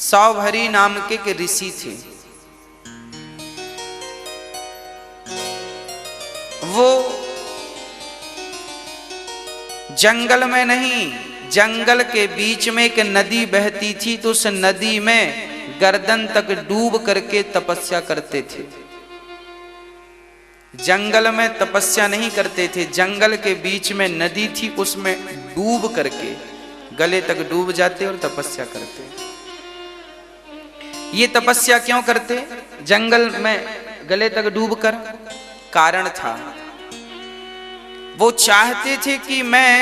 सौभरी नाम के एक ऋषि थे। वो जंगल में नहीं, जंगल के बीच में एक नदी बहती थी, तो उस नदी में गर्दन तक डूब करके तपस्या करते थे। जंगल में तपस्या नहीं करते थे, जंगल के बीच में नदी थी, उसमें डूब करके गले तक डूब जाते और तपस्या करते। ये तपस्या क्यों करते? जंगल में गले तक डूब कर, कारण था वो चाहते थे कि मैं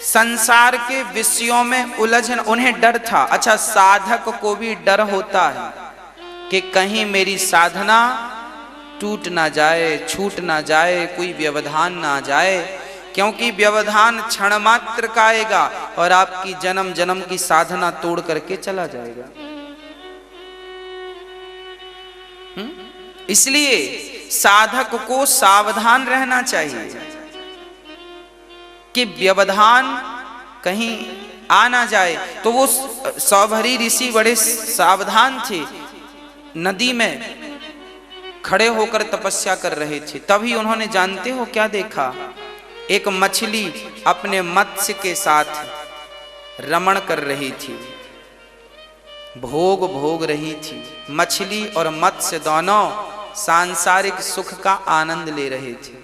संसार के विषयों में उलझन, उन्हें डर था। अच्छा, साधक को भी डर होता है कि कहीं मेरी साधना टूट ना जाए, छूट ना जाए, कोई व्यवधान ना आ जाए, क्योंकि व्यवधान क्षण मात्र का आएगा और आपकी जन्म जन्म की साधना तोड़ करके चला जाएगा। इसलिए साधक को सावधान रहना चाहिए कि व्यवधान कहीं आ ना जाए। तो वो सौभरी ऋषि बड़े सावधान थे, नदी में खड़े होकर तपस्या कर रहे थे। तभी उन्होंने, जानते हो क्या देखा? एक मछली अपने मत्स्य के साथ रमण कर रही थी, भोग भोग रही थी। मछली और मत्स्य दोनों सांसारिक सुख का आनंद ले रहे थे।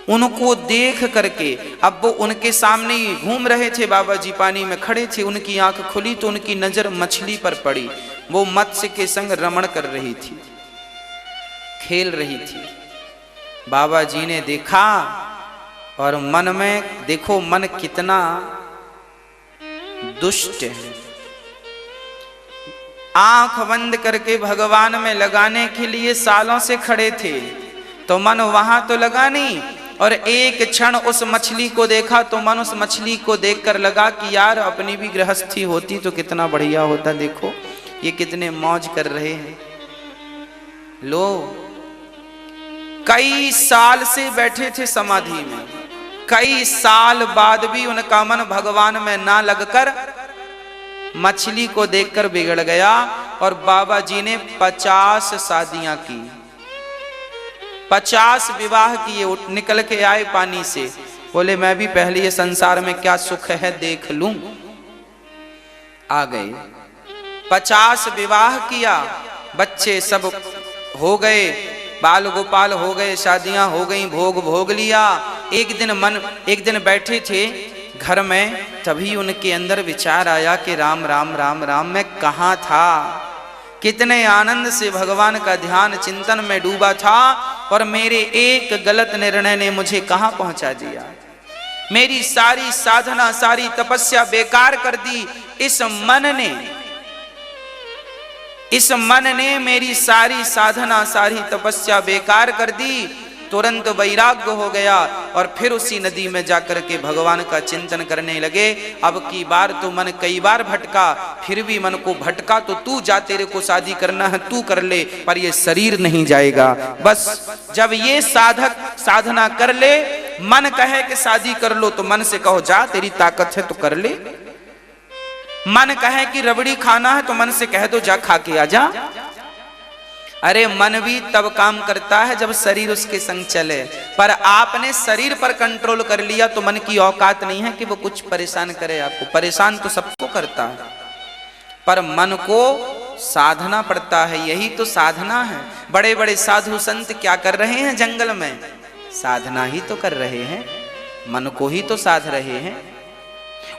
उनको देख करके, अब वो उनके सामने ही घूम रहे थे, बाबा जी पानी में खड़े थे, उनकी आंख खुली तो उनकी नजर मछली पर पड़ी। वो मत्स्य के संग रमण कर रही थी, खेल रही थी। बाबा जी ने देखा और मन में, देखो मन कितना दुष्ट है, आंख बंद करके भगवान में लगाने के लिए सालों से खड़े थे, तो मन वहां तो लगा नहीं, और एक क्षण उस मछली को देखा तो मन उस मछली को देखकर लगा कि यार अपनी भी गृहस्थी होती तो कितना बढ़िया होता। देखो ये कितने मौज कर रहे हैं। लो, कई साल से बैठे थे समाधि में, कई साल बाद भी उनका मन भगवान में ना लगकर मछली को देखकर बिगड़ गया। और बाबा जी ने 50 शादियां की, 50 विवाह किए। निकल के आए पानी से, बोले मैं भी पहले ये संसार में क्या सुख है देख लूं। आ गए, 50 विवाह किया, बच्चे सब हो गए, बाल गोपाल हो गए, शादियां हो गई, भोग भोग लिया। एक दिन बैठे थे घर में, तभी उनके अंदर विचार आया कि राम राम राम राम, मैं कहाँ था, कितने आनंद से भगवान का ध्यान चिंतन में डूबा था, और मेरे एक गलत निर्णय ने मुझे कहां पहुंचा दिया। मेरी सारी साधना, सारी तपस्या बेकार कर दी। इस मन ने मेरी सारी साधना, सारी तपस्या बेकार कर दी। तुरंत वैराग्य हो गया और फिर उसी नदी में जाकर के भगवान का चिंतन करने लगे। अब की बार तो मन कई बार भटका, फिर भी मन को भटका तो तू जा, तेरे को शादी करना है तू कर ले, पर ये शरीर नहीं जाएगा। बस जब ये साधक साधना कर ले, मन कहे कि शादी कर लो तो मन से कहो जा, तेरी ताकत है तो कर ले। मन कहे कि रबड़ी खाना है तो मन से कह दो जा खा के आ जा। अरे मन भी तब काम करता है जब शरीर उसके संग चले, पर आपने शरीर पर कंट्रोल कर लिया तो मन की औकात नहीं है कि वो कुछ परेशान करे आपको। परेशान तो सबको करता है, पर मन को साधना पड़ता है, यही तो साधना है। बड़े बड़े साधु संत क्या कर रहे हैं जंगल में? साधना ही तो कर रहे हैं, मन को ही तो साध रहे हैं।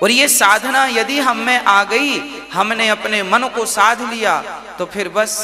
और ये साधना यदि हम में आ गई, हमने अपने मन को साध लिया, तो फिर बस